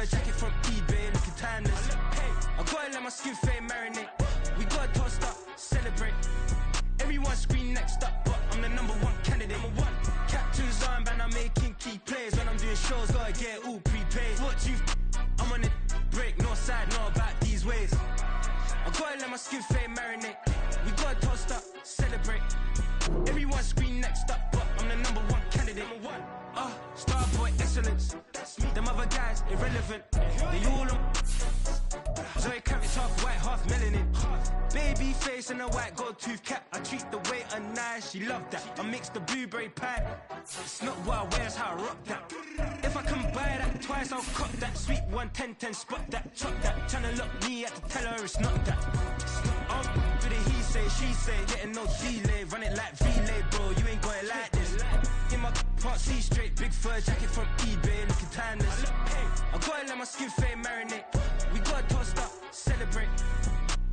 fur jacket from eBay, looking timeless. I gotta let my skin fade marinate. We gotta toast up, celebrate. Everyone scream next up, but I'm the #1 candidate. Captain's armband, I'm making key plays. When I'm doing shows, gotta get all prepaid. What you I'm on it, break, no side, no about these ways. I gotta let my skin fade marinate. We gotta toast up, celebrate. Everyone scream next up, but I'm the #1 candidate. Starboy excellence. Them other guys irrelevant. They all on. Zoe Kravitz half white, half melanin. Baby face and a white gold tooth cap. I treat the waiter nice, she loved that. I mix the blueberry pie. It's not what I wear, it's how I rock that. If I can buy that twice, I'll cop that. Sweet 110, spot that, chop that. Tryna look me at to tell her it's not that. Do the he say, she say, getting no delay. Run it like relay, bro, you ain't got it like this. In my part C straight, big fur jacket from eBay, looking timeless. I gotta let my skin fade marinate. We gotta toast up, celebrate.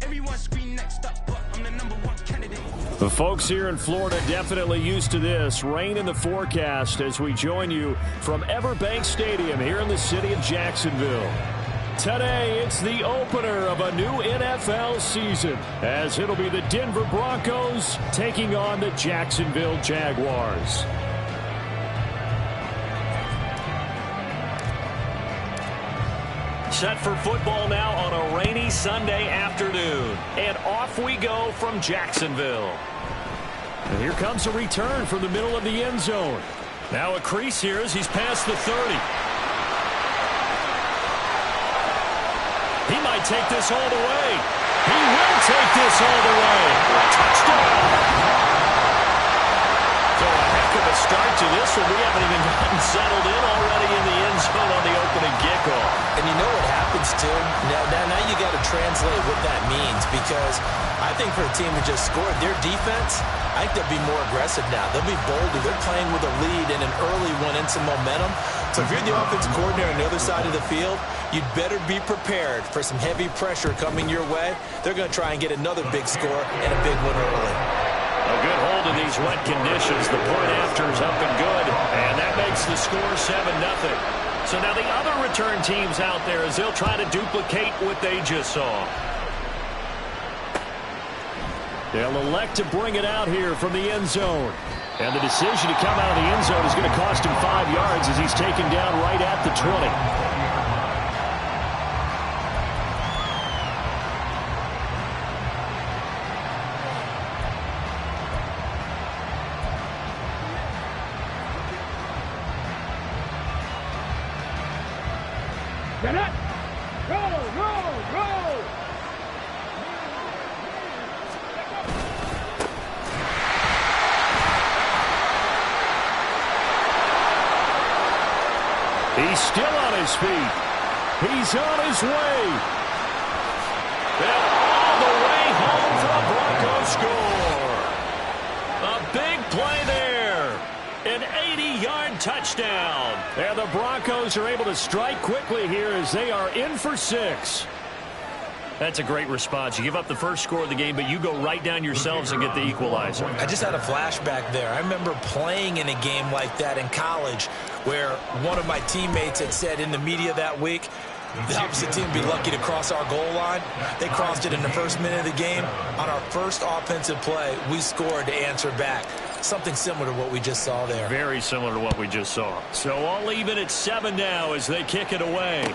Everyone scream next up, but I'm the #1 candidate. The folks here in Florida definitely used to this. Rain in the forecast as we join you from Everbank Stadium here in the city of Jacksonville. Today, it's the opener of a new NFL season, as it'll be the Denver Broncos taking on the Jacksonville Jaguars. Set for football now on a rainy Sunday afternoon. And off we go from Jacksonville. And here comes a return from the middle of the end zone. Now a crease here as he's past the 30. He might take this all the way. He will take this all the way. Touchdown! So a heck of a start to this one. We haven't even gotten settled in already in the end zone on the opening kickoff. And you know what happens, too? Now you got to translate what that means, because I think for a team to just score their defense, I think they'll be more aggressive now. They'll be bolder. They're playing with a lead and an early one and some momentum. So if you're the offensive coordinator on the other side of the field, you'd better be prepared for some heavy pressure coming your way. They're going to try and get another big score and a big one early. A good hold in these wet conditions. The point after is up and good, and that makes the score 7-0. So now the other return teams out there as they'll try to duplicate what they just saw. They'll elect to bring it out here from the end zone. And the decision to come out of the end zone is going to cost him 5 yards as he's taken down right at the 20. Get it! Roll! He's still on his feet. He's on his way. And all the way home for a Broncos score. A big play there. An 80-yard touchdown. And the Broncos are able to strike quickly here as they are in for 6. That's a great response. You give up the first score of the game, but you go right down yourselves and get the equalizer. I just had a flashback there. I remember playing in a game like that in college where one of my teammates had said in the media that week, the opposite team would be lucky to cross our goal line. They crossed it in the first minute of the game. On our first offensive play, we scored to answer back. Something similar to what we just saw there. Very similar to what we just saw. So all even at 7 now as they kick it away.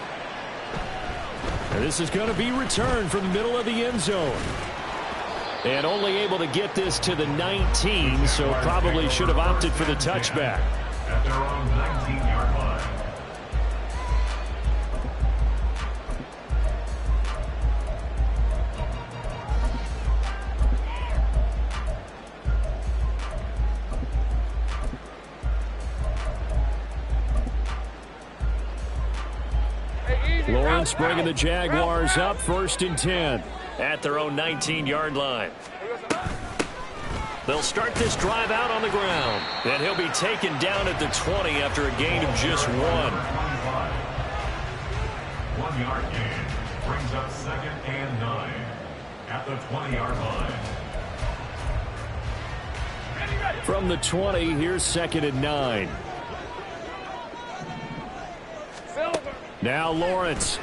And this is going to be returned from the middle of the end zone. And only able to get this to the 19, so probably should have opted for the touchback. At their own 19-yard line. Lawrence bringing the Jaguars up 1st and 10 at their own 19-yard line. They'll start this drive out on the ground, and he'll be taken down at the 20 after a gain of just 1. 1-yard gain brings up 2nd and 9 at the 20-yard line. From the 20, here's 2nd and 9. Now Lawrence. Throws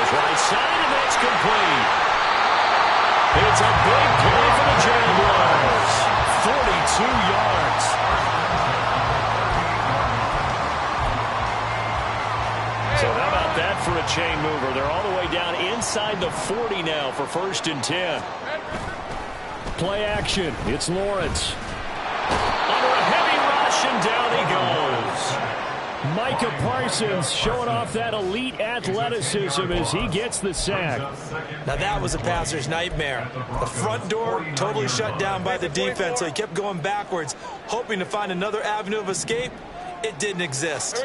right side, and that's complete. It's a big play for the Jaguars. 42 yards. So how about that for a chain mover? They're all the way down inside the 40 now for 1st and 10. Play action. It's Lawrence. Under a heavy rush, and down he goes. Micah Parsons showing off that elite athleticism as he gets the sack. Now that was a passer's nightmare. The front door totally shut down by the defense, so he kept going backwards, hoping to find another avenue of escape. It didn't exist. On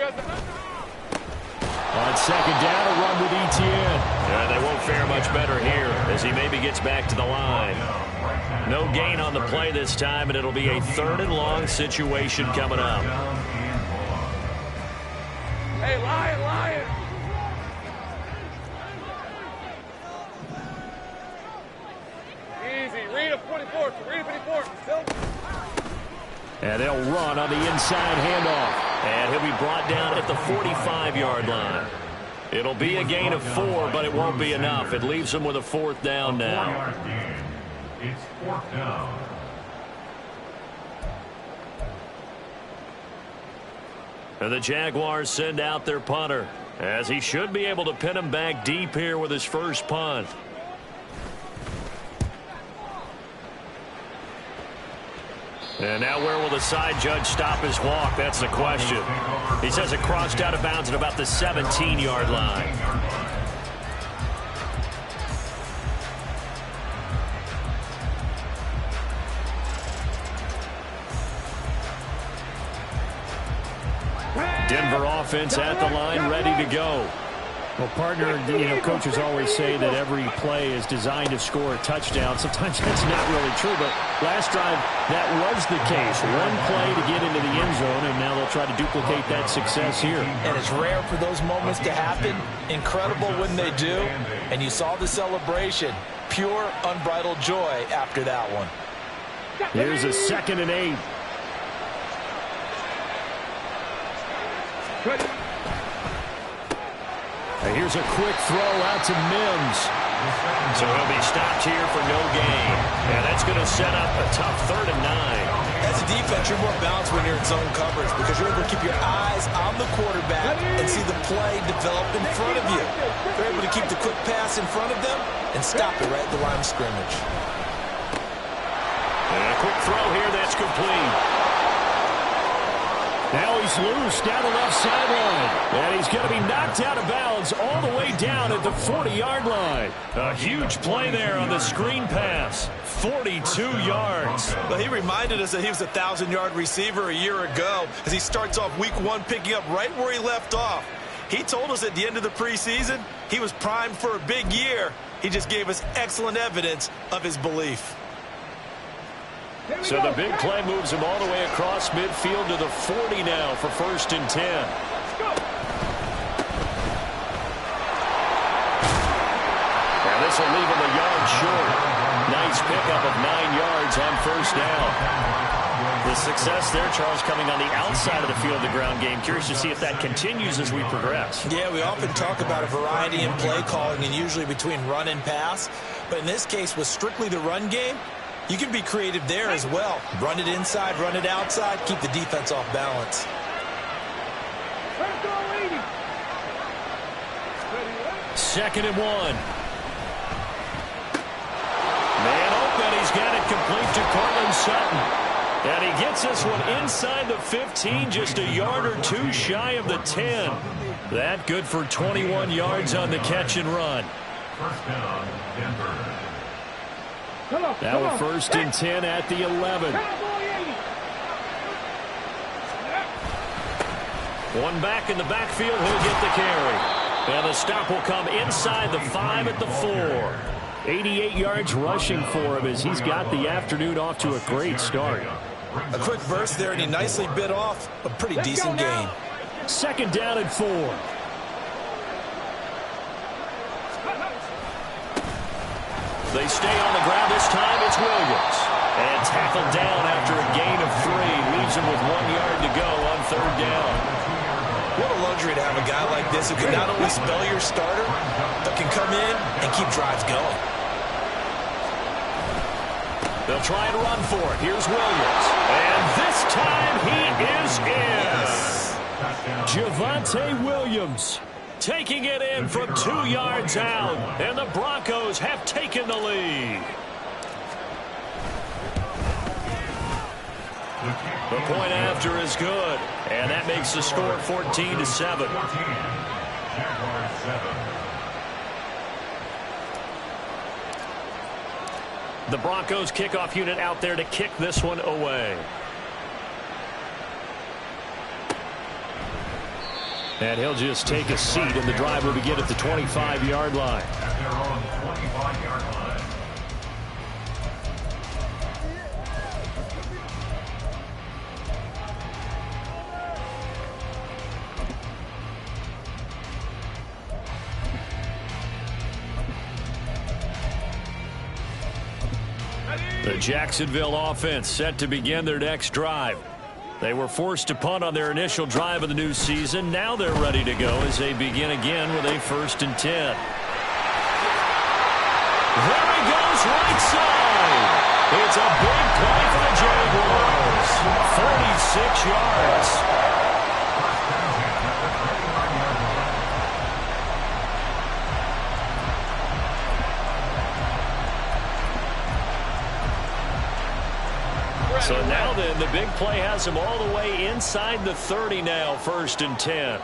2nd down, a run with Etienne. And they won't fare much better here as he maybe gets back to the line. No gain on the play this time, and it'll be a 3rd and long situation coming up. Hey, Lion! Easy. Read a 44. Read a 54. And they'll run on the inside handoff. And he'll be brought down at the 45-yard line. It'll be a gain of 4, but it won't be enough. It leaves them with a 4th down now. It's 4th down. And the Jaguars send out their punter, as he should be able to pin him back deep here with his first punt. And now where will the side judge stop his walk? That's the question. He says it crossed out of bounds at about the 17-yard line. Denver offense at the line, ready to go. Well, partner, coaches always say that every play is designed to score a touchdown. Sometimes that's not really true, but last drive, that was the case. One play to get into the end zone, and now they'll try to duplicate that success here. And it's rare for those moments to happen. Incredible when they do. And you saw the celebration. Pure, unbridled joy after that one. Here's a 2nd and 8. And here's a quick throw out to Mims. So he'll be stopped here for no gain. And that's going to set up a tough 3rd and 9. As a defense, you're more balanced when you're in zone coverage because you're able to keep your eyes on the quarterback and see the play develop in front of you. They're able to keep the quick pass in front of them and stop it right at the line of scrimmage. And a quick throw here that's complete. Now he's loose down the left sideline. And he's going to be knocked out of bounds all the way down at the 40-yard line. A huge play there on the screen pass. 42 yards. Well, he reminded us that he was a 1,000-yard receiver a year ago as he starts off week 1 picking up right where he left off. He told us at the end of the preseason he was primed for a big year. He just gave us excellent evidence of his belief. So the big play moves him all the way across midfield to the 40 now for 1st and 10. And this will leave him a yard short. Nice pickup of 9 yards on 1st down. The success there, Charles, coming on the outside of the field, the ground game. Curious to see if that continues as we progress. Yeah, we often talk about a variety in play calling and usually between run and pass. But in this case, with strictly the run game, you can be creative there as well. Run it inside, run it outside, keep the defense off balance. 2nd and 1. Man open, he's got it complete to Cortland Sutton. And he gets this one inside the 15, just a yard or 2 shy of the 10. That good for 21 yards on the catch and run. 1st down, Denver. Now a 1st and 10 at the 11. One back in the backfield, he'll get the carry. And the stop will come inside the 5 at the 4. 88 yards rushing for him as he's got the afternoon off to a great start. A quick burst there, and he nicely bit off a pretty decent gain. 2nd down and 4. They stay on the ground this time. It's Williams. And tackled down after a gain of 3. Leaves him with 1 yard to go on third down. What a luxury to have a guy like this who can not only spell your starter, but can come in and keep drives going. They'll try and run for it. Here's Williams. And this time he is in. Javonte Williams taking it in from 2 yards out. And the Broncos have taken the lead. The point after is good. And that makes the score 14-7. Jaguars 7. The Broncos kickoff unit out there to kick this one away. And he'll just take a seat, and the drive will begin at the 25-yard line. At their own 25-yard line. The Jacksonville offense set to begin their next drive. They were forced to punt on their initial drive of the new season. Now they're ready to go as they begin again with a 1st and 10. There he goes, right side. It's a big play for the Jaguars. 46 yards. So now then, the big play has him all the way inside the 30 now, 1st and 10.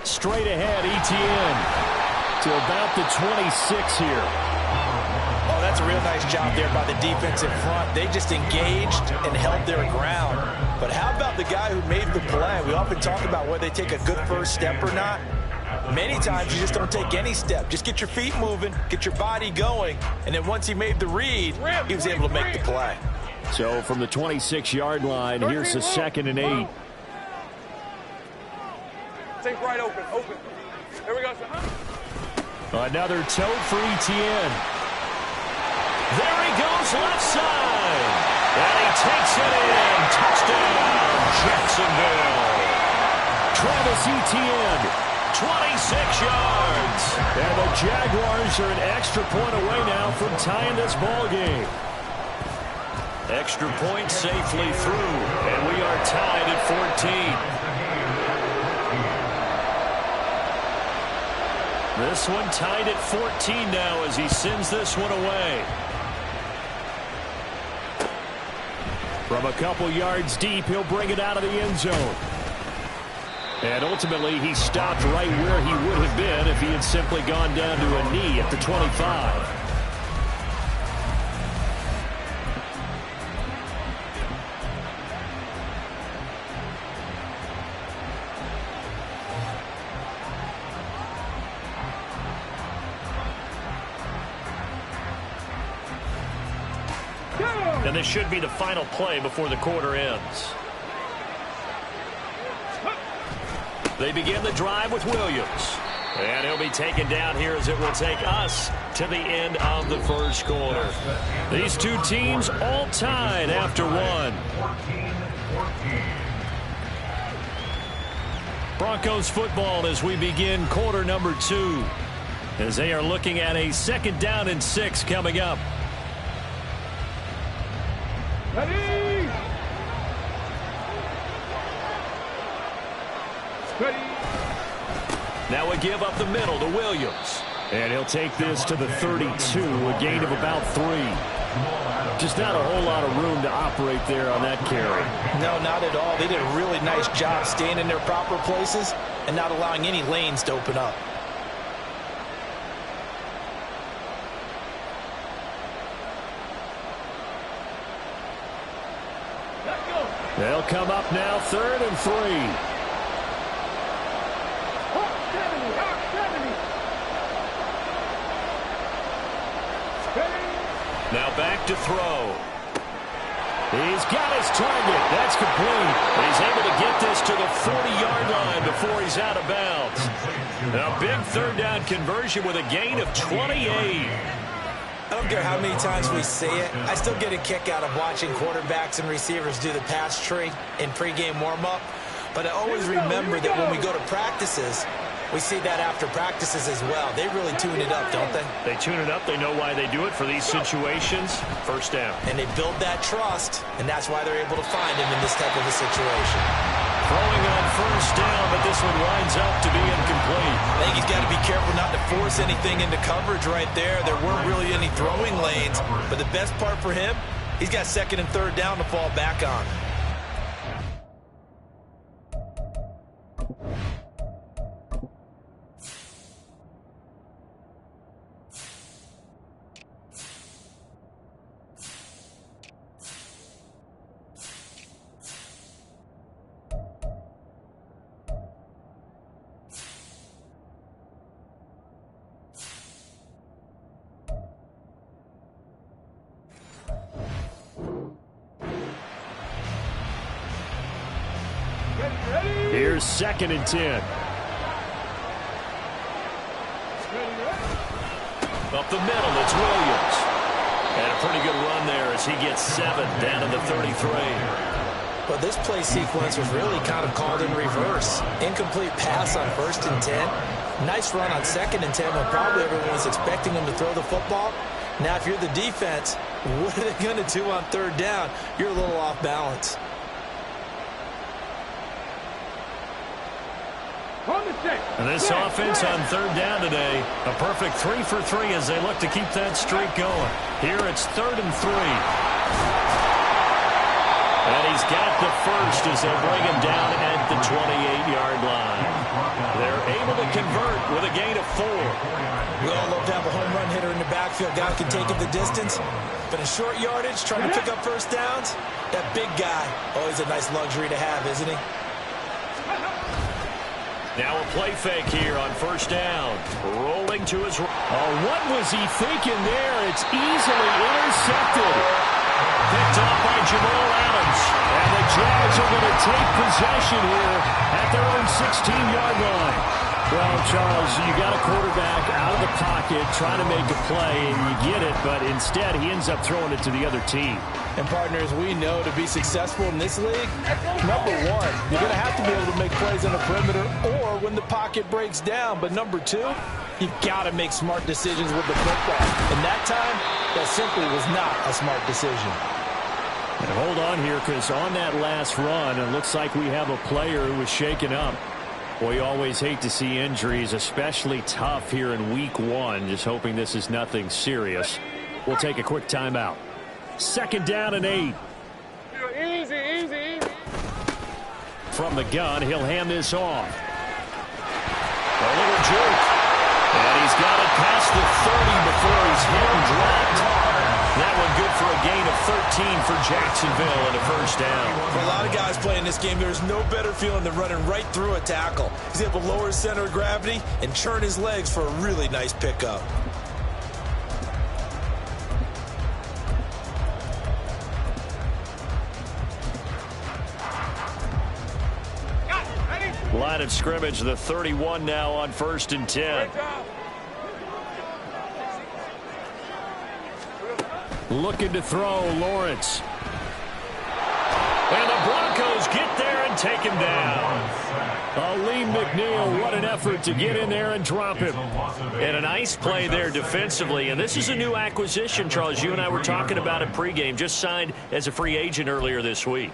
Straight ahead, Etienne to about the 26 here. Oh, that's a real nice job there by the defense in front. They just engaged and held their ground. But how about the guy who made the play? We often talk about whether they take a good first step or not. Many times you just don't take any step. Just get your feet moving, get your body going, and then once he made the read, he was able to make the play. So from the 26-yard line, here's a 2nd and 8. Take right open. Here we go, sir. Another toe for Etienne. There he goes, left side. And he takes it in. Touchdown, Jacksonville. Travis Etienne, 26 yards. And the Jaguars are an extra point away now from tying this ball game. Extra point safely through, and we are tied at 14. This one tied at 14 now as he sends this one away. From a couple yards deep, he'll bring it out of the end zone. And ultimately, he stopped right where he would have been if he had simply gone down to a knee at the 25. And this should be the final play before the quarter ends. They begin the drive with Williams. And he'll be taken down here as it will take us to the end of the first quarter. These two teams all tied after one. Broncos football as we begin quarter number 2. As they are looking at a 2nd down and 6 coming up. Ready! Now a give up the middle to Williams. And he'll take this to the 32, a gain of about 3. Just not a whole lot of room to operate there on that carry. No, not at all. They did a really nice job staying in their proper places and not allowing any lanes to open up. They'll come up now 3rd and 3. Now back to throw. He's got his target. That's complete. He's able to get this to the 40-yard line before he's out of bounds. A big 3rd down conversion with a gain of 28. I don't care how many times we see it. I still get a kick out of watching quarterbacks and receivers do the pass tree in pregame warm-up. But I always remember that when we go to practices, we see that after practices as well. They really tune it up, don't they? They tune it up. They know why they do it for these situations. First down. And they build that trust, and that's why they're able to find him in this type of a situation. Throwing on first down, but this one winds up to be incomplete. I think he's got to be careful not to force anything into coverage right there. There weren't really any throwing lanes, but the best part for him, he's got second and third down to fall back on. Here's 2nd and 10. Up the middle, it's Williams. And a pretty good run there as he gets 7 down to the 33. Well, this play sequence was really kind of called in reverse. Incomplete pass on 1st and 10. Nice run on 2nd and 10 when probably everyone was expecting him to throw the football. Now, if you're the defense, what are they going to do on 3rd down? You're a little off balance. And this offense on 3rd down today, a perfect 3 for 3 as they look to keep that streak going. Here it's 3rd and 3. And he's got the first as they bring him down at the 28-yard line. They're able to convert with a gain of 4. We all love to have a home run hitter in the backfield. Guy can take him the distance. But in short yardage, trying to pick up first downs, that big guy, always a nice luxury to have, isn't he? Now a play fake here on 1st down. Rolling to his right. Oh, what was he thinking there? It's easily intercepted. Picked off by Jamal Adams. And the Jags are going to take possession here at their own 16-yard line. Well, Charles, you got a quarterback out of the pocket trying to make a play, and you get it, but instead he ends up throwing it to the other team. And partners, we know to be successful in this league, number one, you're going to have to be able to make plays on the perimeter or when the pocket breaks down. But number two, you've got to make smart decisions with the football. And that time, that simply was not a smart decision. And hold on here, because on that last run, it looks like we have a player who was shaken up. Boy, you always hate to see injuries, especially tough here in week 1. Just hoping this is nothing serious. We'll take a quick timeout. 2nd down and 8. Easy. From the gun, he'll hand this off. A little jerk. And he's got it past the 30 before he's hit and dropped. That one good for a gain of 13 for Jacksonville and a first down. For a lot of guys playing this game, there's no better feeling than running right through a tackle. He's able to lower his center of gravity and churn his legs for a really nice pickup. Line of scrimmage, the 31 now on 1st and 10. Looking to throw, Lawrence. And the Broncos get there and take him down. Aleem McNeil, what an effort to get in there and drop him. And a nice play there defensively. And this is a new acquisition, Charles. You and I were talking about it pregame. Just signed as a free agent earlier this week.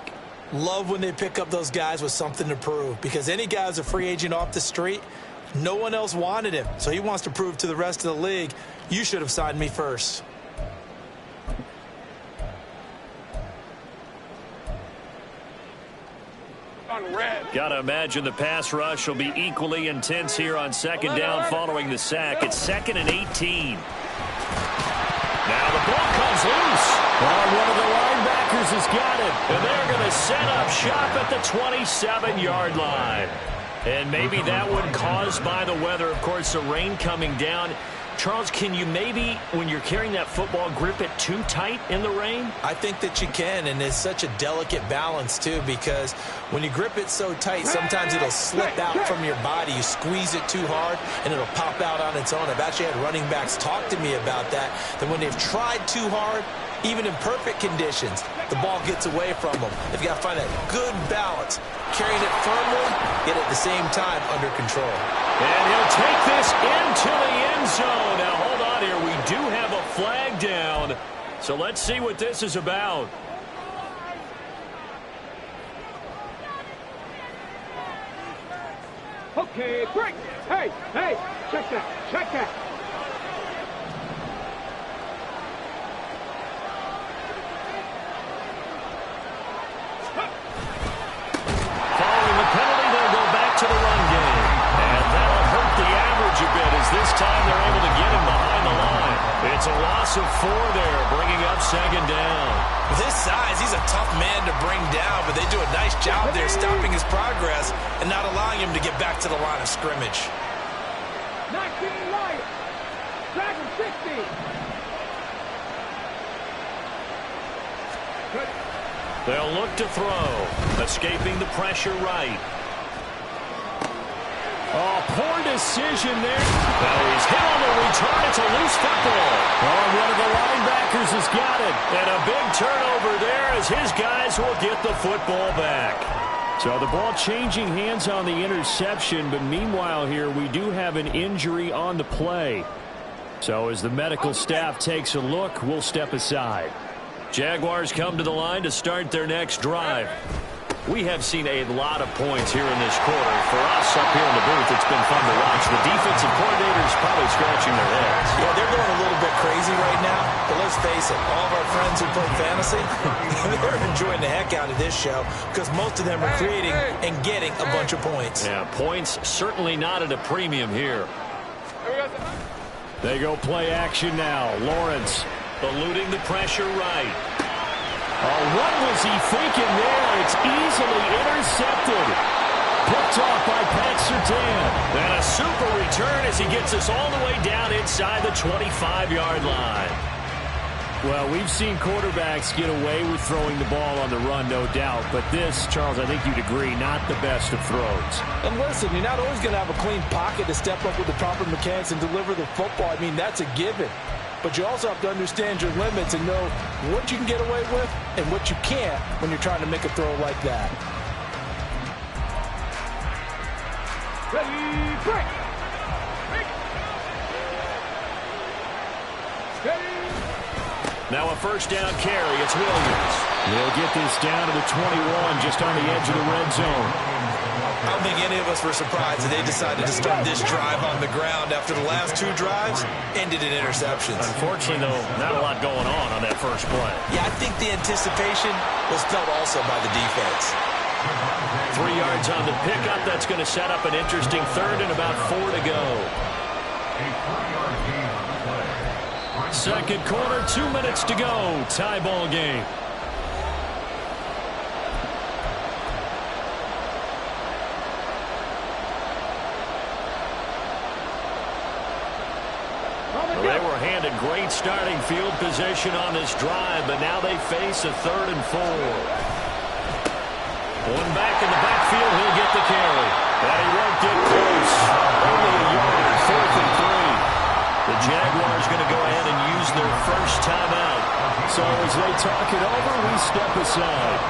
Love when they pick up those guys with something to prove. Because any guy who's a free agent off the street, no one else wanted him. So he wants to prove to the rest of the league, you should have signed me first. Got to imagine the pass rush will be equally intense here on 2nd down following the sack. It's 2nd and 18. Now the ball comes loose. Well, one of the linebackers has got it. And they're going to set up shop at the 27-yard line. And maybe that one caused by the weather. Of course, the rain coming down. Charles, can you maybe, when you're carrying that football, grip it too tight in the rain? I think that you can, and it's such a delicate balance, too, because when you grip it so tight, sometimes it'll slip out from your body. You squeeze it too hard, and it'll pop out on its own. I've actually had running backs talk to me about that when they've tried too hard, even in perfect conditions, the ball gets away from them. They've got to find that good balance, carrying it firmly, yet at the same time under control. And he'll take this into the end zone. Now, hold on here. We do have a flag down. So let's see what this is about. Okay, break. Hey, check that. Following the penalty, they'll go back to the run game. And that'll hurt the average a bit as this time they're able to get him behind the line. It's a loss of 4 there, bringing up 2nd down. With his size, he's a tough man to bring down, but they do a nice job there stopping his progress and not allowing him to get back to the line of scrimmage. 19 Lions. Dragon 60. They'll look to throw. Escaping the pressure right. Oh, poor decision there. Now he's hit on the return. It's a loose football. Oh, one of the linebackers has got it. And a big turnover there as his guys will get the football back. So the ball changing hands on the interception, but meanwhile here we do have an injury on the play. So as the medical staff takes a look, we'll step aside. Jaguars come to the line to start their next drive. We have seen a lot of points here in this quarter. For us up here in the booth, it's been fun to watch. The defensive coordinators probably scratching their heads. Yeah, they're going a little bit crazy right now. But let's face it, all of our friends who play fantasy, they're enjoying the heck out of this show because most of them are creating and getting a bunch of points. Yeah, points certainly not at a premium here. They go play action now. Lawrence eluding the pressure right. Oh, what was he thinking there? It's easily intercepted. Picked off by Pat Surtain. And a super return as he gets us all the way down inside the 25-yard line. Well, we've seen quarterbacks get away with throwing the ball on the run, no doubt. But this, Charles, I think you'd agree, not the best of throws. And listen, you're not always going to have a clean pocket to step up with the proper mechanics and deliver the football. I mean, that's a given. But you also have to understand your limits and know what you can get away with and what you can't when you're trying to make a throw like that. Ready, break. Now a first down carry. It's Williams. They'll get this down to the 21, just on the edge of the red zone. I don't think any of us were surprised that they decided to start this drive on the ground after the last 2 drives ended in interceptions. Unfortunately, though, not a lot going on that first play. Yeah, I think the anticipation was felt also by the defense. 3 yards on the pickup. That's going to set up an interesting third and about 4 to go. Second quarter, 2 minutes to go. Tie ball game. They were handed great starting field position on this drive, but now they face a 3rd and 4. One back in the backfield, he'll get the carry. And he won't get close. Only a yard, 4th and 3. The Jaguars going to go ahead and use their first timeout. So as they talk it over, we step aside.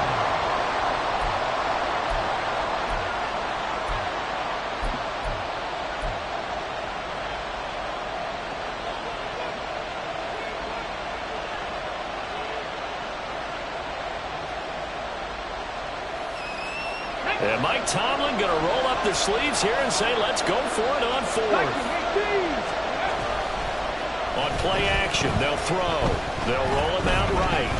And Mike Tomlin going to roll up the sleeves here and say, let's go for it on 4th. On play action, they'll throw. They'll roll him out right.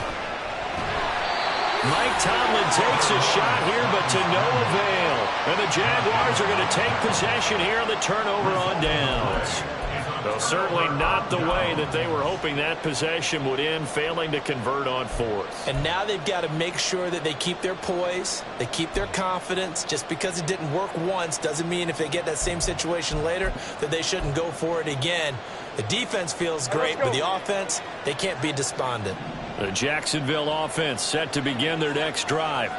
Mike Tomlin takes a shot here, but to no avail. And the Jaguars are going to take possession here on the turnover on downs. Well, certainly not the way that they were hoping that possession would end, failing to convert on fourth. And now they've got to make sure that they keep their poise, they keep their confidence. Just because it didn't work once doesn't mean if they get that same situation later that they shouldn't go for it again. The defense feels great, but the offense, they can't be despondent. The Jacksonville offense set to begin their next drive.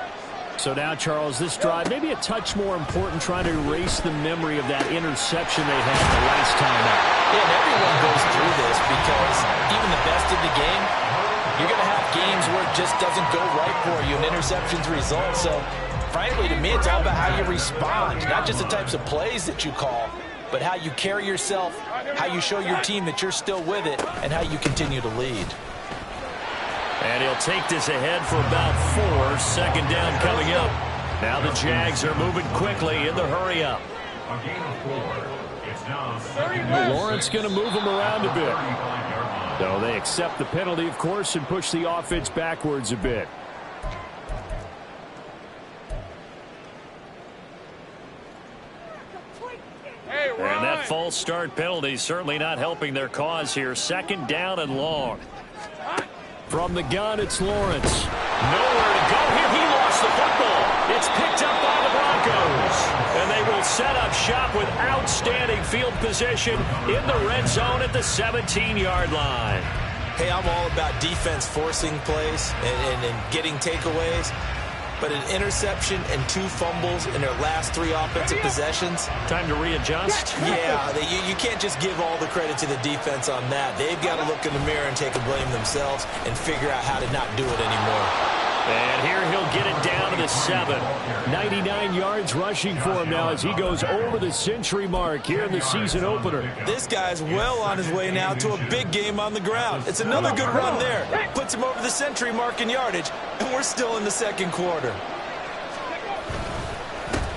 So now, Charles, this drive maybe a touch more important, trying to erase the memory of that interception they had the last time out. Yeah, and everyone goes through this because even the best of the game, you're going to have games where it just doesn't go right for you, and interceptions result. So, frankly, to me, it's all about how you respond, not just the types of plays that you call, but how you carry yourself, how you show your team that you're still with it, and how you continue to lead. And he'll take this ahead for about 4. Second down coming up. Now the Jags are moving quickly in the hurry-up. A gain of 4. It's now second. Lawrence going to move them around a bit. So they accept the penalty, of course, and push the offense backwards a bit. And that false start penalty certainly not helping their cause here. Second down and long. From the gun, it's Lawrence. Nowhere to go here. He lost the football. It's picked up by the Broncos. And they will set up shop with outstanding field position in the red zone at the 17-yard line. Hey, I'm all about defense forcing plays and getting takeaways. But an interception and 2 fumbles in their last 3 offensive possessions. Time to readjust. Yeah, you can't just give all the credit to the defense on that. They've got to look in the mirror and take a blame themselves and figure out how to not do it anymore. And here he'll get it down to the 7. 99 yards rushing for him now as he goes over the century mark here in the season opener. This guy's well on his way now to a big game on the ground. It's another good run there. Puts him over the century mark in yardage, and we're still in the second quarter.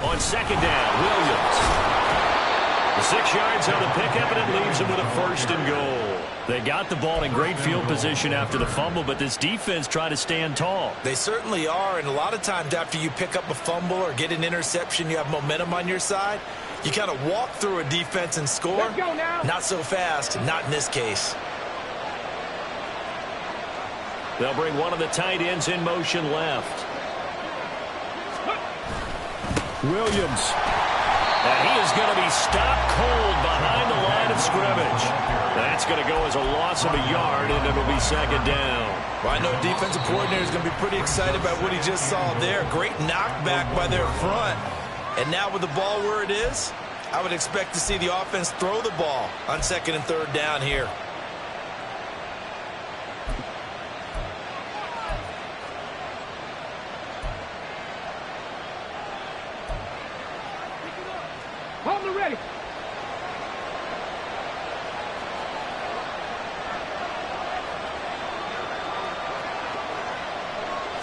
On second down, Williams. 6 yards on the pickup, and it leaves him with a 1st and goal. They got the ball in great field position after the fumble, but this defense tried to stand tall. They certainly are, and a lot of times after you pick up a fumble or get an interception, you have momentum on your side. You kind of walk through a defense and score. Let's go now. Not so fast, not in this case. They'll bring one of the tight ends in motion left. Williams. And he is going to be stopped cold behind the line of scrimmage. That's going to go as a loss of a yard, and it'll be second down. Well, I know defensive coordinator is going to be pretty excited about what he just saw there. Great knockback by their front. And now with the ball where it is, I would expect to see the offense throw the ball on 2nd and 3rd down here. Hold the ready.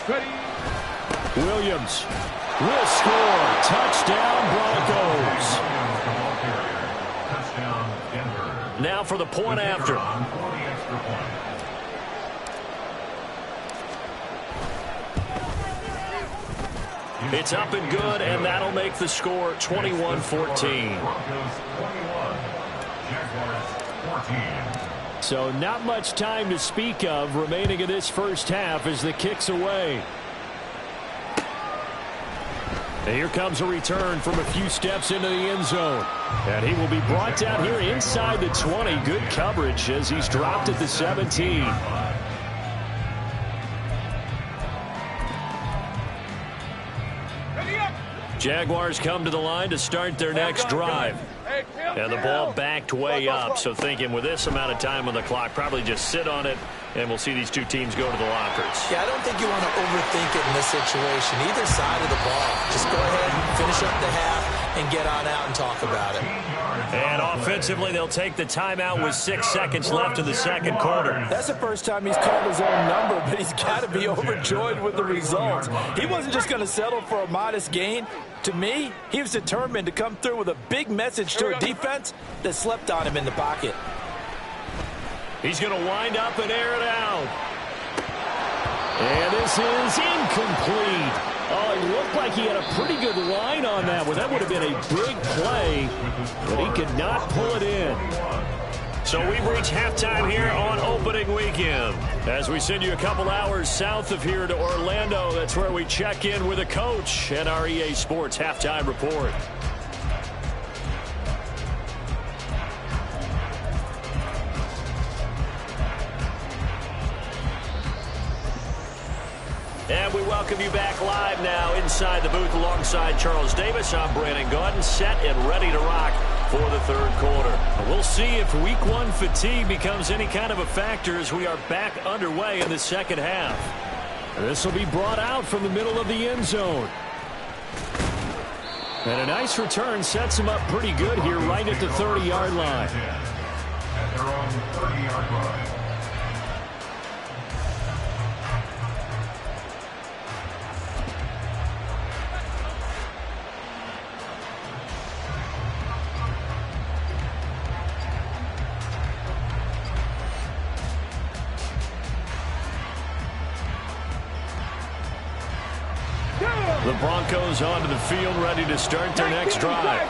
Ready. Williams will score. Touchdown, Broncos. Touchdown, Denver. Now for the point after. It's up and good, and that'll make the score 21-14. Broncos 21, Jaguars 14. So not much time to speak of remaining in this first half as the kick's away. And here comes a return from a few steps into the end zone. And he will be brought down here inside the 20. Good coverage as he's dropped at the 17. Jaguars come to the line to start their next drive. And the ball backed way up, so thinking with this amount of time on the clock, probably just sit on it, and we'll see these two teams go to the lockers. Yeah, I don't think you want to overthink it in this situation. Either side of the ball. Just go ahead, finish up the half, and get on out and talk about it. And offensively, they'll take the timeout with 6 seconds left in the second quarter. That's the first time he's called his own number, but he's got to be overjoyed with the results. He wasn't just going to settle for a modest gain. To me, he was determined to come through with a big message to a defense that slept on him in the pocket. He's going to wind up and air it out. And this is incomplete. Oh, it looked like he had a pretty good line on that one. That would have been a big play, but he could not pull it in. So we've reached halftime here on opening weekend. As we send you a couple hours south of here to Orlando, that's where we check in with a coach and our EA Sports halftime report. And we welcome you back live now inside the booth alongside Charles Davis. I'm Brandon Gaudin, set and ready to rock for the third quarter. We'll see if week one fatigue becomes any kind of a factor as we are back underway in the second half. This will be brought out from the middle of the end zone. And a nice return sets him up pretty good here right at the 30-yard line. At their own 30-yard line. The Broncos onto the field, ready to start their next drive.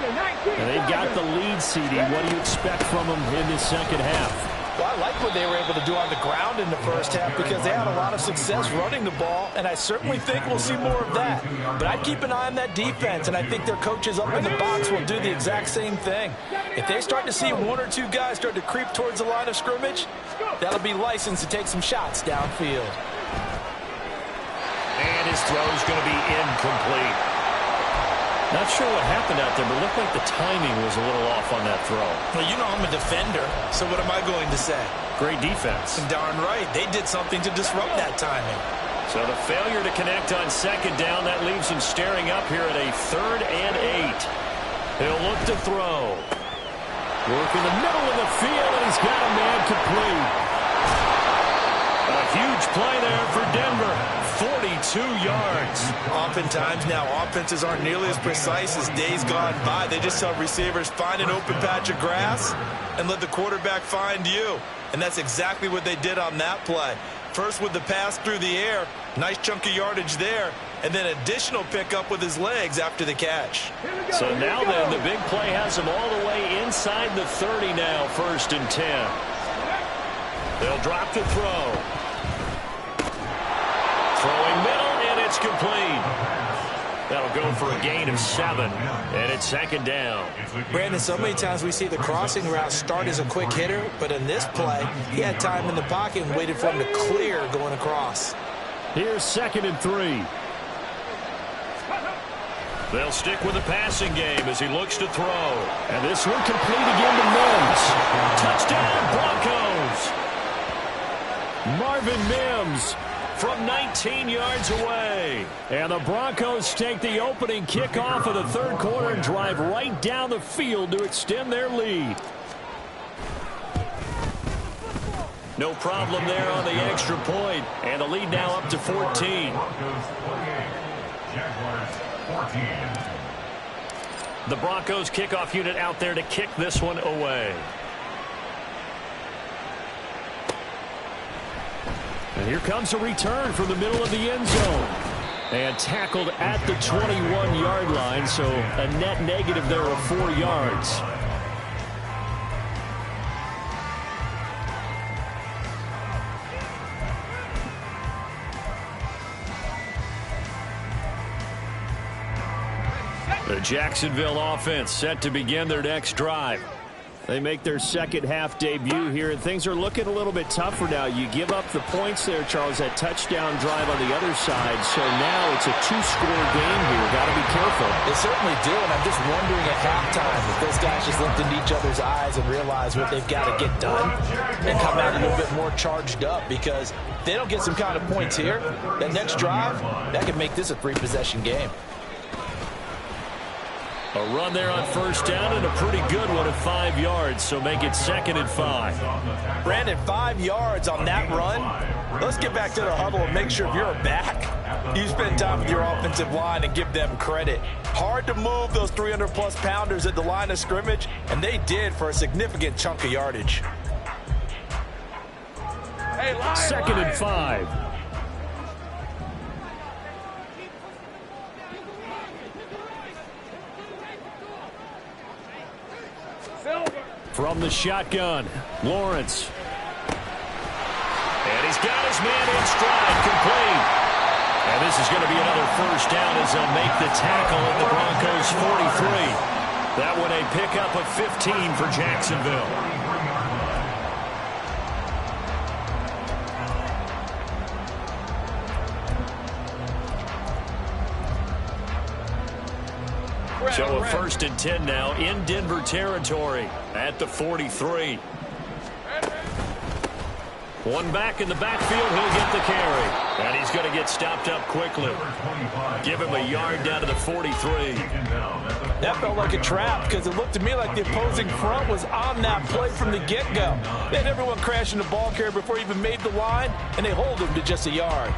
And they've got the lead, CD. What do you expect from them in this second half? Well, I like what they were able to do on the ground in the first half because they had a lot of success running the ball, and I certainly think we'll see more of that. But I'd keep an eye on that defense, and I think their coaches up in the box will do the exact same thing. If they start to see one or two guys start to creep towards the line of scrimmage, that'll be licensed to take some shots downfield. And his throw is going to be incomplete. Not sure what happened out there, but it looked like the timing was a little off on that throw. Well, you know I'm a defender, so what am I going to say? Great defense. And darn right, they did something to disrupt that timing. So the failure to connect on second down, that leaves him staring up here at a 3rd and 8. He'll look to throw. Work in the middle of the field, and he's got a man complete. A huge play there for Denver. 42 yards. Oftentimes now, offenses aren't nearly as precise as days gone by. They just tell receivers, find an open patch of grass and let the quarterback find you. And that's exactly what they did on that play. First with the pass through the air, nice chunk of yardage there, and then additional pickup with his legs after the catch. So now then, the big play has him all the way inside the 30 now, 1st and 10. They'll drop to throw. Throwing middle, and it's complete. That'll go for a gain of 7, and it's 2nd down. Brandon, so many times we see the crossing route start as a quick hitter, but in this play, he had time in the pocket and waited for him to clear going across. Here's 2nd and 3. They'll stick with the passing game as he looks to throw. And this one complete again to Mims. Touchdown, Broncos. Marvin Mims from 19 yards away. And the Broncos take the opening kickoff of the third quarter and drive right down the field to extend their lead. No problem there on the extra point. And the lead now up to 14. Broncos 28, Jaguars 14. The Broncos kickoff unit out there to kick this one away. And here comes a return from the middle of the end zone. And tackled at the 21-yard line, so a net negative there of 4 yards. The Jacksonville offense set to begin their next drive. They make their second half debut here, and things are looking a little bit tougher now. You give up the points there, Charles, that touchdown drive on the other side. So now it's a 2-score game here. Got to be careful. They certainly do, and I'm just wondering at halftime if those guys just looked into each other's eyes and realize what they've got to get done and come out a little bit more charged up, because if they don't get some kind of points here, that next drive, that could make this a 3-possession game. A run there on first down, and a pretty good one at 5 yards, so make it 2nd and 5. Brandon, 5 yards on that run. Let's get back to the huddle and make sure if you're back, you spend time with your offensive line and give them credit. Hard to move those 300-plus pounders at the line of scrimmage, and they did for a significant chunk of yardage. 2nd and 5. From the shotgun, Lawrence. And he's got his man in stride, complete. And this is going to be another first down as they'll make the tackle at the Broncos' 43. That one a pickup of 15 for Jacksonville. So a 1st and 10 now in Denver territory at the 43. One back in the backfield, he'll get the carry. And he's going to get stopped up quickly. Give him a yard down to the 43. That felt like a trap because it looked to me like the opposing front was on that play from the get-go. They had everyone crashing the ball carrier before he even made the line, and they hold him to just a yard.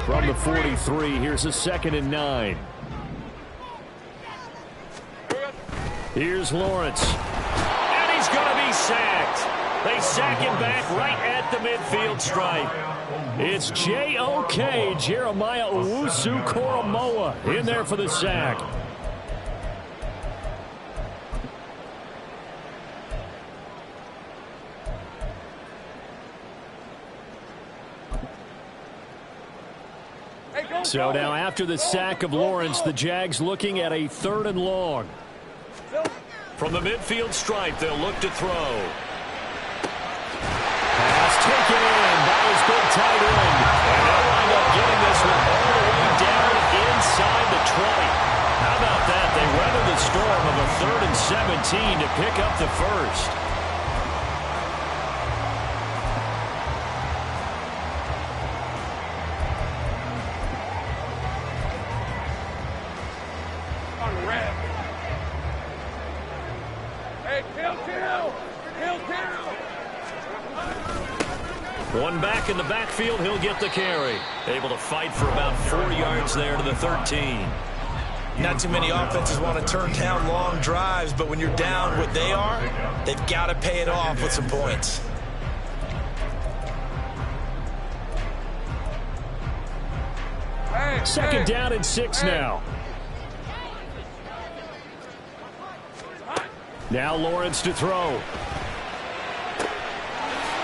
From the 43, here's a 2nd and 9. Here's Lawrence. And he's going to be sacked. They sack him back right at the midfield stripe. It's J.O.K. Jeremiah Owusu-Koramoah in there for the sack. So now after the sack of Lawrence, the Jags looking at a 3rd and long. From the midfield stripe, they'll look to throw. Pass taken in by his big tight end. And they'll wind up getting this one all the way down inside the 20. How about that? They weather the storm of a 3rd and 17 to pick up the first. One back in the backfield, he'll get the carry. Able to fight for about 4 yards there to the 13. Not too many offenses want to turn down long drives, but when you're down what they are, they've got to pay it off with some points. Second down and 6 now. Now Lawrence to throw.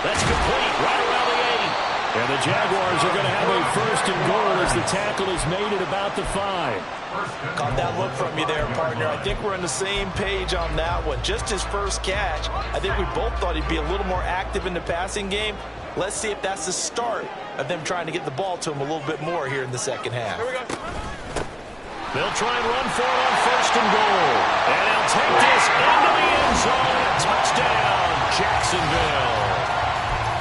That's complete right around the 8. And the Jaguars are going to have a 1st and goal as the tackle is made at about the 5. Caught that look from you there, partner. I think we're on the same page on that one. Just his first catch. I think we both thought he'd be a little more active in the passing game. Let's see if that's the start of them trying to get the ball to him a little bit more here in the second half. Here we go. They'll try and run for it on 1st and goal. And they'll take this into the end zone. Touchdown, Jacksonville.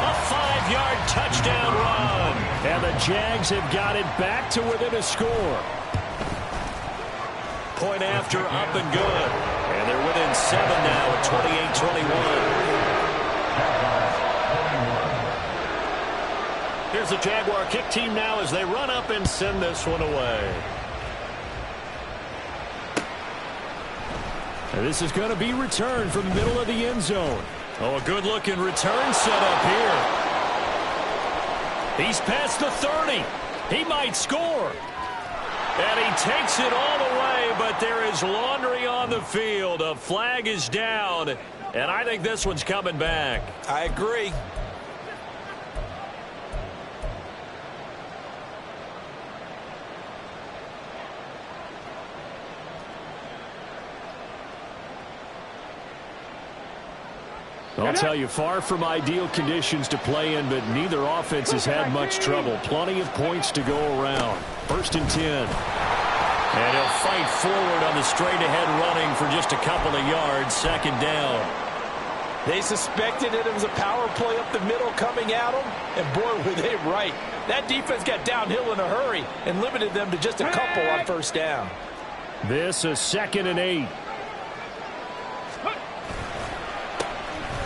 A 5-yard touchdown run. And the Jags have got it back to within a score. Point after, up and good. And they're within 7 now at 28-21. Here's the Jaguar kick team now as they run up and send this one away. And this is going to be returned from the middle of the end zone. Oh, a good-looking return set up here. He's past the 30. He might score. And he takes it all the way, but there is laundry on the field. A flag is down, and I think this one's coming back. I agree. I'll tell you, far from ideal conditions to play in, but neither offense has had much trouble. Plenty of points to go around. 1st and 10. And he'll fight forward on the straight-ahead running for just a couple of yards. 2nd down. They suspected that it was a power play up the middle coming at them, and boy, were they right. That defense got downhill in a hurry and limited them to just a couple on 1st down. This is 2nd and 8.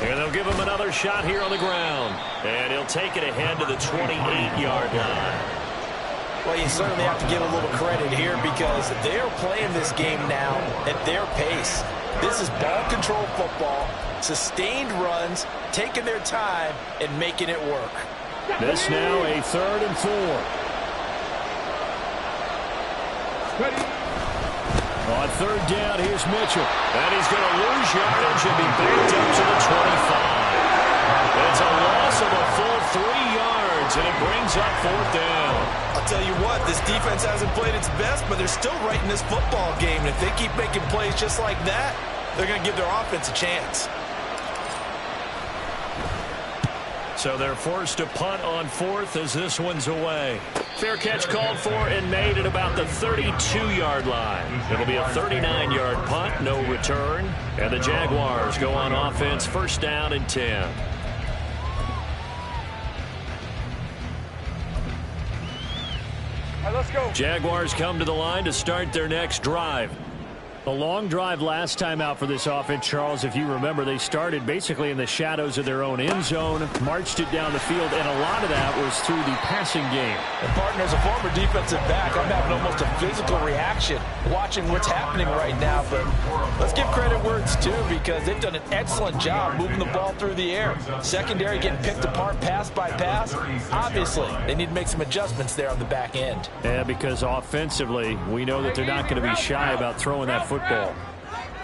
And they'll give him another shot here on the ground. And he'll take it ahead to the 28-yard line. Well, you certainly have to give a little credit here because they're playing this game now at their pace. This is ball control football, sustained runs, taking their time, and making it work. This now a 3rd and 4. On third down, here's Mitchell. And he's going to lose yardage and be backed up to the 25. It's a loss of a full 3 yards, and it brings up fourth down. I'll tell you what, this defense hasn't played its best, but they're still right in this football game. And if they keep making plays just like that, they're going to give their offense a chance. So they're forced to punt on fourth as this one's away. Fair catch called for and made at about the 32-yard line. It'll be a 39-yard punt, no return. And the Jaguars go on offense, first down and 10. All right, let's go. Jaguars come to the line to start their next drive. A long drive last time out for this offense, Charles. If you remember, they started basically in the shadows of their own end zone, marched it down the field, and a lot of that was through the passing game. And partner, as a former defensive back, I'm having almost a physical reaction watching what's happening right now. But let's give credit where it's due, because they've done an excellent job moving the ball through the air. Secondary getting picked apart pass by pass. Obviously, they need to make some adjustments there on the back end. Yeah, because offensively, we know that they're not going to be shy about throwing that football.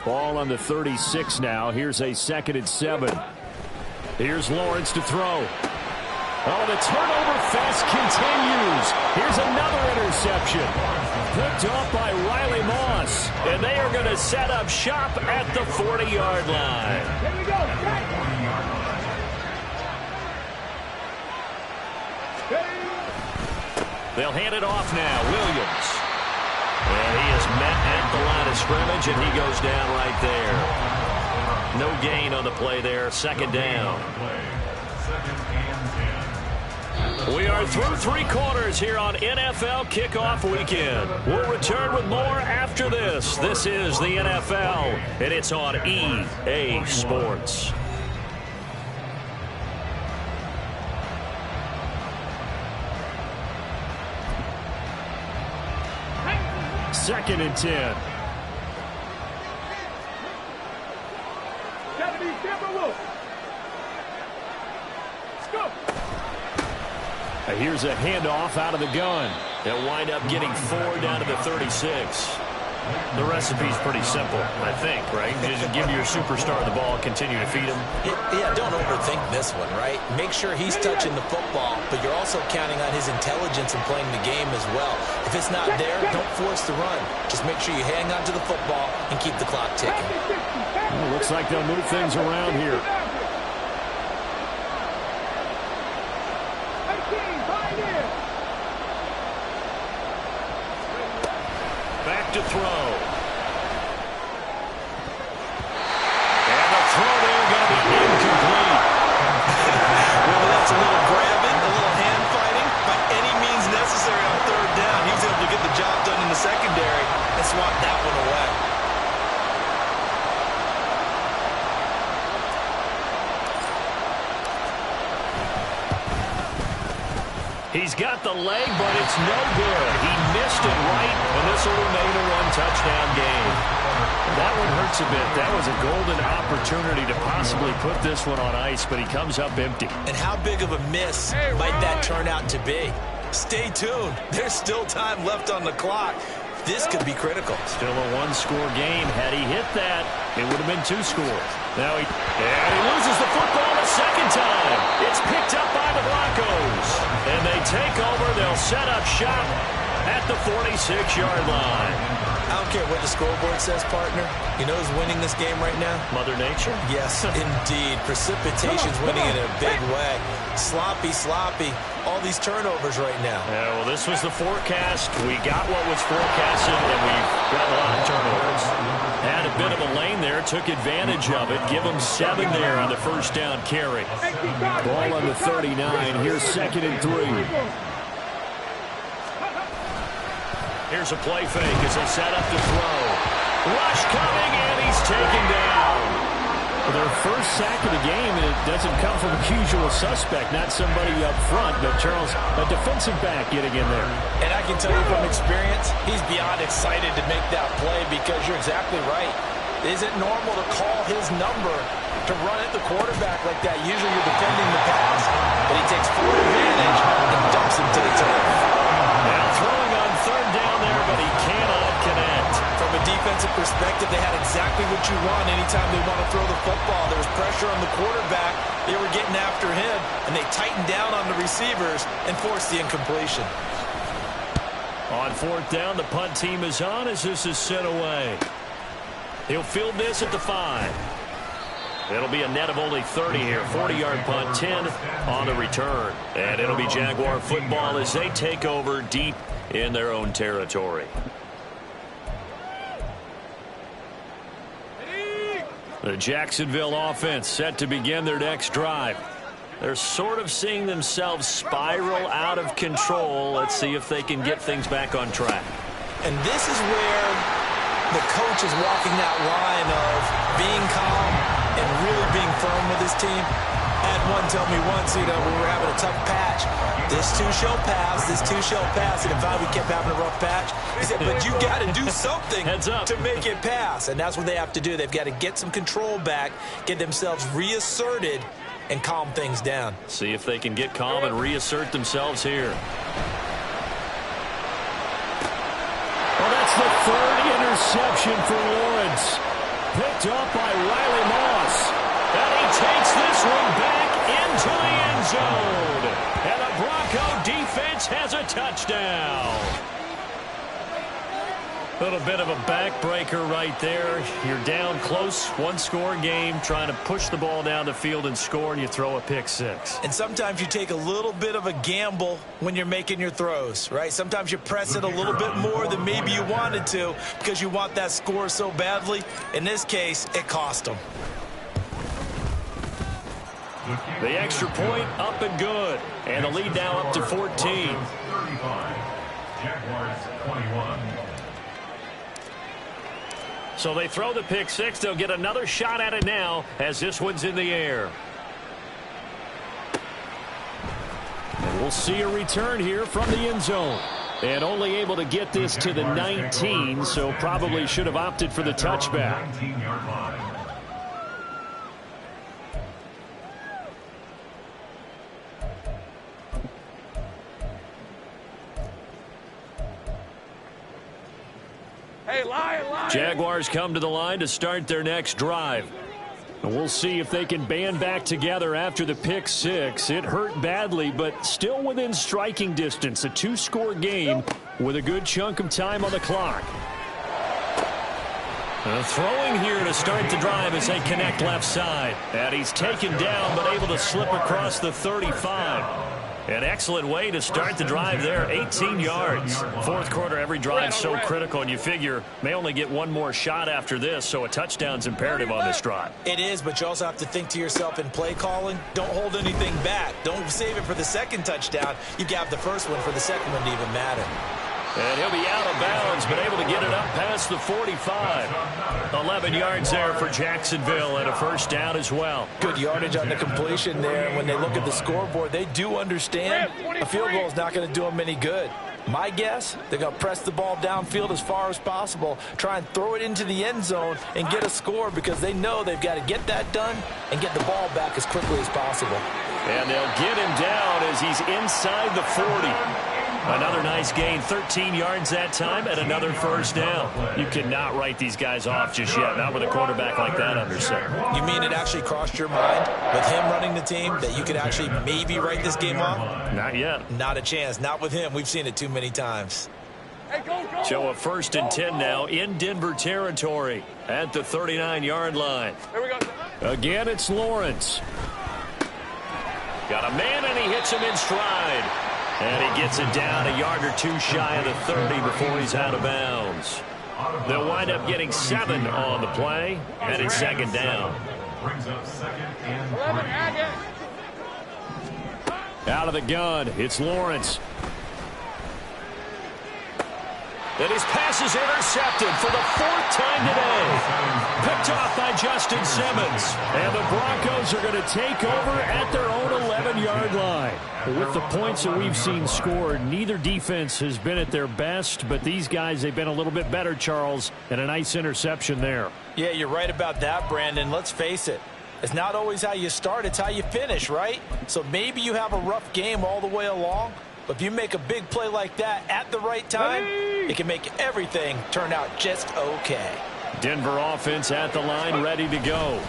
Ball on the 36 now. Here's a 2nd and 7. Here's Lawrence to throw. Oh, the turnover fest continues. Here's another interception. Picked off by Riley Moss. And they are going to set up shop at the 40-yard line. Here we go. They'll hand it off now. Williams. And he is met at the line of scrimmage, and he goes down right there. No gain on the play there. 2nd down. We are through 3 quarters here on NFL Kickoff Weekend. We'll return with more after this. This is the NFL, and it's on EA Sports. Second and 10. Here's a handoff out of the gun. They'll wind up getting 4 down to the 36. The recipe's pretty simple, I think, right? Just give your superstar the ball, continue to feed him. Yeah, don't overthink this one, right? Make sure he's touching the football, but you're also counting on his intelligence in playing the game as well. If it's not there, don't force the run. Just make sure you hang on to the football and keep the clock ticking. Well, looks like they'll move things around here. Back to throw. And the throw there going to be incomplete. Well, that's a little grabbing, a little hand fighting. By any means necessary on 3rd down, he was able to get the job done in the secondary and swat that one away. He's got the leg, but it's no good. He missed it right, and this will remain a 1-touchdown game. That one hurts a bit. That was a golden opportunity to possibly put this one on ice, but he comes up empty. And how big of a miss might that turn out to be? Stay tuned. There's still time left on the clock. This could be critical. Still a 1-score game. Had he hit that, it would have been 2 scores. Now he loses the football a second time. It's picked up by the Broncos. And they take over. They'll set up shop at the 46-yard line. I don't care what the scoreboard says, partner. You know who's winning this game right now? Mother Nature? Yes, indeed. Precipitation's winning in a big way. Sloppy. All these turnovers right now. Yeah, well, this was the forecast. We got what was forecasted, and we've got a lot of turnovers. Had a bit of a lane there, took advantage of it. Give them 7 there on the first down carry. Ball on the 39. Here's 2nd and 3. Here's a play fake as they set up to throw. Rush coming, and he's taken down. Their first sack of the game, and it doesn't come from a usual suspect, not somebody up front, but Charles, a defensive back getting in there. And I can tell you from experience, he's beyond excited to make that play, because you're exactly right. Is it normal to call his number to run at the quarterback like that? Usually you're defending the pass, but he takes full advantage and dumps him to the turf. Now throwing on 3rd down there, but he cannot connect. From a defensive exactly what you want anytime they want to throw the football. There was pressure on the quarterback. They were getting after him, and they tightened down on the receivers and forced the incompletion. On fourth down, the punt team is on as this is sent away. He'll field this at the 5. It'll be a net of only 30 here. 40-yard punt, 10 on the return. And it'll be Jaguar football as they take over deep in their own territory. The Jacksonville offense set to begin their next drive. They're sort of seeing themselves spiral out of control. Let's see if they can get things back on track. And this is where the coach is walking that line of being calm and really being firm with his team. I had one tell me once, we were having a tough patch. This too shall pass, this too shall pass. And in fact, we kept having a rough patch. He said, but you got to do something to make it pass. And that's what they have to do. They've got to get some control back, get themselves reasserted, and calm things down. See if they can get calm and reassert themselves here. Well, that's the third interception for Lawrence. Picked up by Riley Moss. And he takes this one back into the end zone. And the Bronco defense has a touchdown. A little bit of a backbreaker right there. You're down close, one-score game, trying to push the ball down the field and score, and you throw a pick six. And sometimes you take a little bit of a gamble when you're making your throws, right? Sometimes you press it a little bit more than maybe you wanted to because you want that score so badly. In this case, it cost them. The extra point up and good. And the lead now up to 14. 35. Jaguars 21. So they throw the pick six. They'll get another shot at it now as this one's in the air. And we'll see a return here from the end zone. And only able to get this to the 19, so probably should have opted for the touchback. 19-yard line. Hey, Lion. Jaguars come to the line to start their next drive. And we'll see if they can band back together after the pick six. It hurt badly, but still within striking distance. A two-score game with a good chunk of time on the clock. Throwing here to start the drive as they connect left side. And he's taken down, but able to slip across the 35. An excellent way to start the drive there, 18 yards. Fourth quarter, every drive so critical, and you figure may only get one more shot after this, so a touchdown's imperative on this drive. It is, but you also have to think to yourself in play calling, don't hold anything back. Don't save it for the second touchdown. You got the first one for the second one to even matter. And he'll be out of bounds, but able to get it up past the 45. 11 yards there for Jacksonville and a first down as well. Good yardage on the completion there. And when they look at the scoreboard, they do understand a field goal is not going to do them any good. My guess, they're going to press the ball downfield as far as possible, try and throw it into the end zone and get a score because they know they've got to get that done and get the ball back as quickly as possible. And they'll get him down as he's inside the 40. Another nice gain, 13 yards that time, and another first down. You cannot write these guys off just yet, not with a quarterback like that under center. You mean it actually crossed your mind with him running the team that you could actually maybe write this game off? Not yet. Not a chance. Not with him. We've seen it too many times. Hey, go. So a 1st and 10 now in Denver territory at the 39-yard line. Here we go. Again, it's Lawrence. Got a man, and he hits him in stride. And he gets it down a yard or two shy of the 30 before he's out of bounds. They'll wind up getting 7 on the play, and it's second down. Brings up 2nd and 3. Out of the gun, it's Lawrence. And his pass is intercepted for the 4th time today. Picked off by Justin Simmons. And the Broncos are going to take over at their own 11-yard line. With the points that we've seen scored, neither defense has been at their best, but these guys, they've been a little bit better, Charles, and a nice interception there. Yeah, you're right about that, Brandon. Let's face it. It's not always how you start, it's how you finish, right? So maybe you have a rough game all the way along, but if you make a big play like that at the right time, it can make everything turn out just okay. Denver offense at the line, ready to go.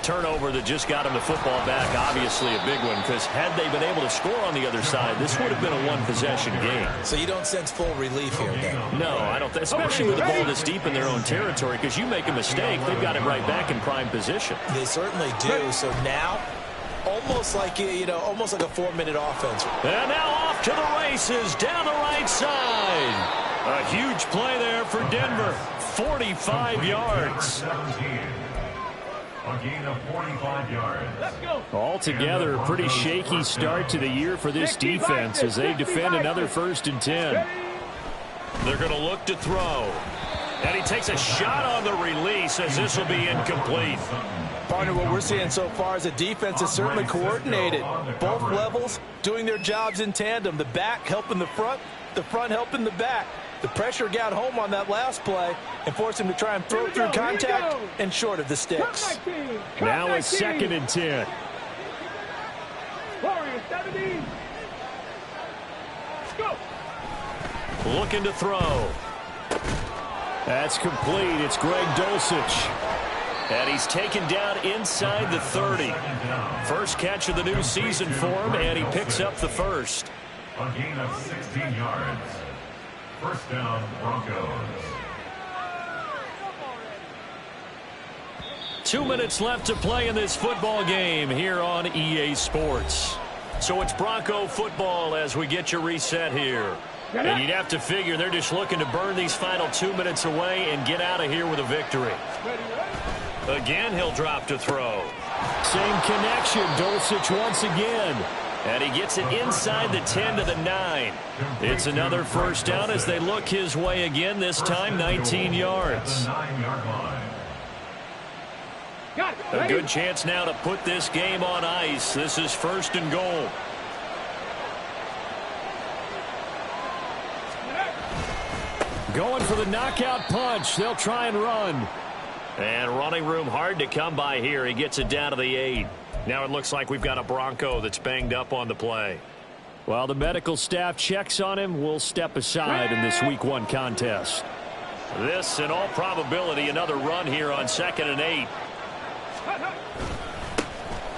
Turnover that just got him the football back, obviously a big one, because had they been able to score on the other side, this would have been a one-possession game. So you don't sense full relief here, Dan? No, I don't, especially with the ball this deep in their own territory, because you make a mistake, they've got it right back in prime position. They certainly do. So now, almost like almost like a 4-minute offense. And now off to the races down the right side. A huge play there for Denver. 45 yards. A gain of 45 yards. Altogether, a pretty shaky start to the year for this defense as they defend another 1st and 10. They're going to look to throw. And he takes a shot on the release as this will be incomplete. Partner, what we're seeing so far is the defense is certainly coordinated. Both levels doing their jobs in tandem. The back helping the front helping the back. The pressure got home on that last play and forced him to try and throw through contact and short of the sticks. Now a 2nd and 10. Looking to throw. That's complete. It's Greg Dulcich. And he's taken down inside the 30. First catch of the new season for him, and he picks up the first. A gain of 16 yards. First down, Broncos. 2 minutes left to play in this football game here on EA Sports. So it's Bronco football as we get your reset here. And you'd have to figure they're just looking to burn these final 2 minutes away and get out of here with a victory. Again, he'll drop to throw. Same connection. Dulcich once again. And he gets it inside the 10 to the 9. It's another first down as they look his way again, this time 19 yards. A good chance now to put this game on ice. This is 1st and goal. Going for the knockout punch. They'll try and run. And running room hard to come by here. He gets it down to the 8. Now it looks like we've got a Bronco that's banged up on the play. While the medical staff checks on him, we'll step aside in this Week 1 contest. This, in all probability, another run here on 2nd and 8.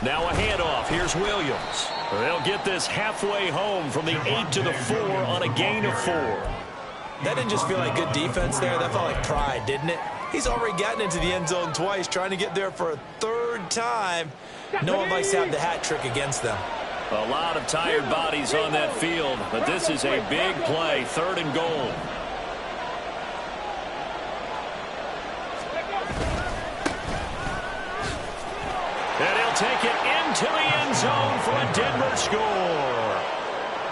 Now a handoff. Here's Williams. They'll get this halfway home from the 8 to the 4 on a gain of 4. That didn't just feel like good defense there. That felt like pride, didn't it? He's already gotten into the end zone twice, trying to get there for a 3rd time. No one likes to have the hat trick against them. A lot of tired bodies on that field, but this is a big play, 3rd and goal. And he'll take it into the end zone for a Denver score.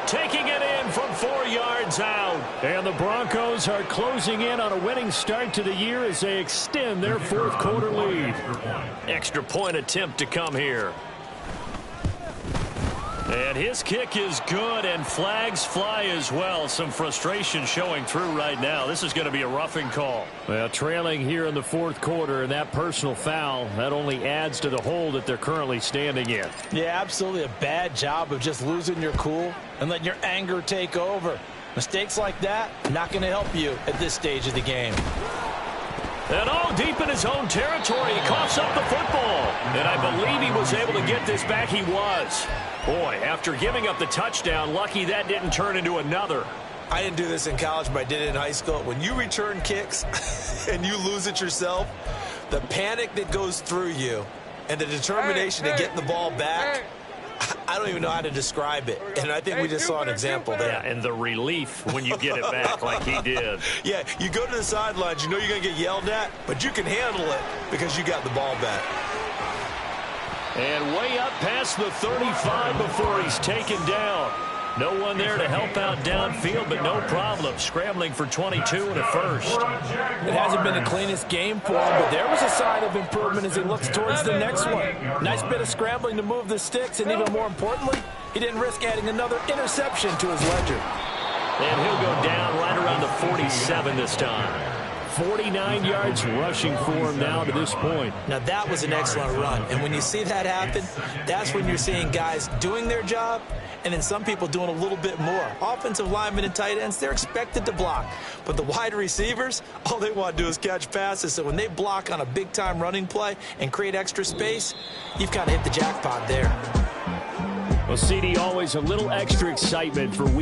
Taking it in from 4 yards out. And the Broncos are closing in on a winning start to the year as they extend their 4th quarter lead. Extra point attempt to come here. And his kick is good, and flags fly as well. Some frustration showing through right now. This is going to be a roughing call. Well, trailing here in the 4th quarter, and that personal foul, that only adds to the hole that they're currently standing in. Yeah, absolutely a bad job of just losing your cool and letting your anger take over. Mistakes like that, not going to help you at this stage of the game. And all deep in his own territory, he coughs up the football. And I believe he was able to get this back. He was. Boy, after giving up the touchdown, lucky that didn't turn into another. I didn't do this in college, but I did it in high school. When you return kicks and you lose it yourself, the panic that goes through you and the determination to get the ball back, I don't even know how to describe it. And I think we just saw an example there. Yeah, and the relief when you get it back like he did. Yeah, you go to the sidelines, you know you're going to get yelled at, but you can handle it because you got the ball back. And way up past the 35 before he's taken down. No one there to help out downfield, but no problem. Scrambling for 22 and a first. It hasn't been the cleanest game for him, but there was a sign of improvement as he looks towards the next one. Nice bit of scrambling to move the sticks, and even more importantly, he didn't risk adding another interception to his ledger. And he'll go down right around the 47 this time. 49 yards rushing for him now to this point. Now, that was an excellent run. And when you see that happen, that's when you're seeing guys doing their job and then some people doing a little bit more. Offensive linemen and tight ends, they're expected to block. But the wide receivers, all they want to do is catch passes. So when they block on a big-time running play and create extra space, you've kind of hit the jackpot there. Well, CD, always a little extra excitement for week